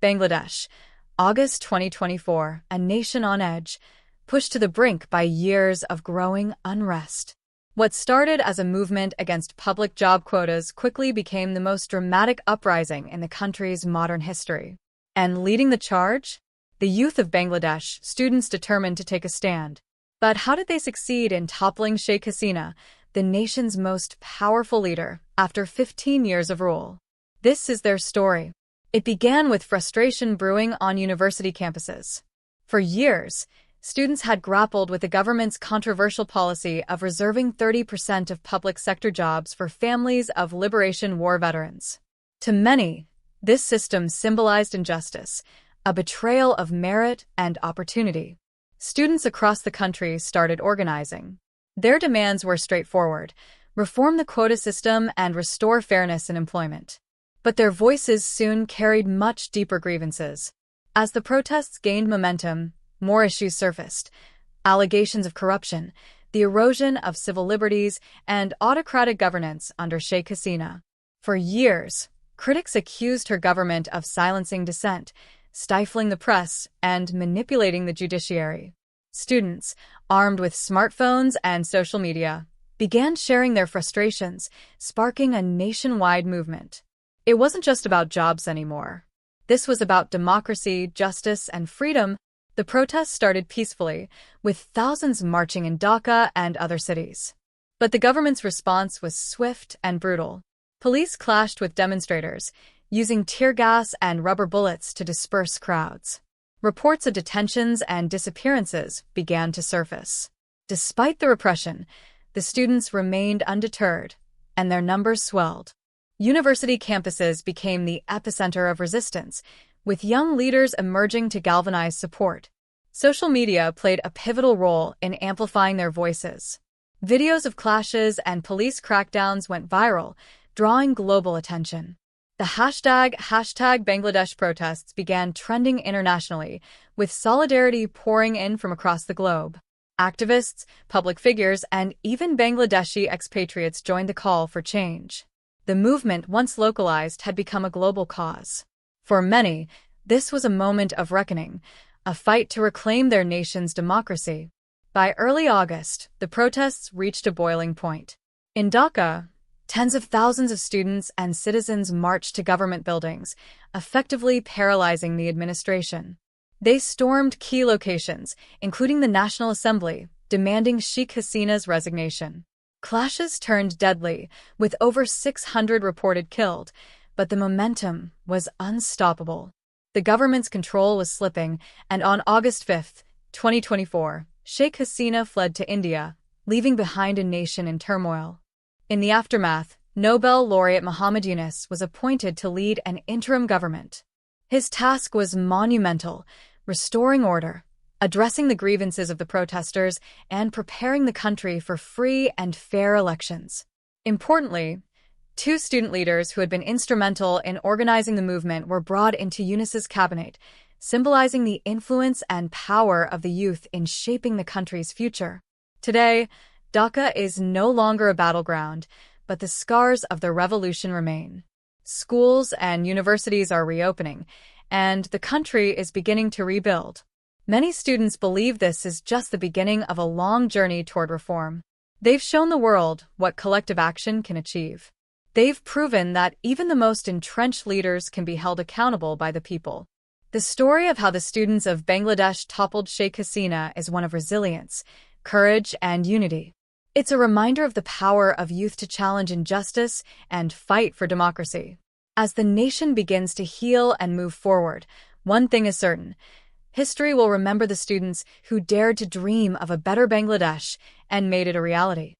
Bangladesh, August 2024, a nation on edge, pushed to the brink by years of growing unrest. What started as a movement against public job quotas quickly became the most dramatic uprising in the country's modern history. And leading the charge? The youth of Bangladesh, students determined to take a stand. But how did they succeed in toppling Sheikh Hasina, the nation's most powerful leader, after 15 years of rule? This is their story. It began with frustration brewing on university campuses. For years, students had grappled with the government's controversial policy of reserving 30% of public sector jobs for families of Liberation War veterans. To many, this system symbolized injustice, a betrayal of merit and opportunity. Students across the country started organizing. Their demands were straightforward: reform the quota system and restore fairness in employment. But their voices soon carried much deeper grievances. As the protests gained momentum, more issues surfaced: allegations of corruption, the erosion of civil liberties, and autocratic governance under Sheikh Hasina. For years, critics accused her government of silencing dissent, stifling the press, and manipulating the judiciary. Students, armed with smartphones and social media, began sharing their frustrations, sparking a nationwide movement. It wasn't just about jobs anymore. This was about democracy, justice, and freedom. The protests started peacefully, with thousands marching in Dhaka and other cities. But the government's response was swift and brutal. Police clashed with demonstrators, using tear gas and rubber bullets to disperse crowds. Reports of detentions and disappearances began to surface. Despite the repression, the students remained undeterred, and their numbers swelled. University campuses became the epicenter of resistance, with young leaders emerging to galvanize support. Social media played a pivotal role in amplifying their voices. Videos of clashes and police crackdowns went viral, drawing global attention. The hashtag Bangladesh protests began trending internationally, with solidarity pouring in from across the globe. Activists, public figures, and even Bangladeshi expatriates joined the call for change. The movement, once localized, had become a global cause. For many, this was a moment of reckoning, a fight to reclaim their nation's democracy. By early August, the protests reached a boiling point. In Dhaka, tens of thousands of students and citizens marched to government buildings, effectively paralyzing the administration. They stormed key locations, including the National Assembly, demanding Sheikh Hasina's resignation. Clashes turned deadly, with over 600 reported killed, but the momentum was unstoppable. The government's control was slipping, and on August 5, 2024, Sheikh Hasina fled to India, leaving behind a nation in turmoil. In the aftermath, Nobel laureate Muhammad Yunus was appointed to lead an interim government. His task was monumental: restoring order, addressing the grievances of the protesters, and preparing the country for free and fair elections. Importantly, 2 student leaders who had been instrumental in organizing the movement were brought into Yunus's cabinet, symbolizing the influence and power of the youth in shaping the country's future. Today, Dhaka is no longer a battleground, but the scars of the revolution remain. Schools and universities are reopening, and the country is beginning to rebuild. Many students believe this is just the beginning of a long journey toward reform. They've shown the world what collective action can achieve. They've proven that even the most entrenched leaders can be held accountable by the people. The story of how the students of Bangladesh toppled Sheikh Hasina is one of resilience, courage, and unity. It's a reminder of the power of youth to challenge injustice and fight for democracy. As the nation begins to heal and move forward, one thing is certain: history will remember the students who dared to dream of a better Bangladesh and made it a reality.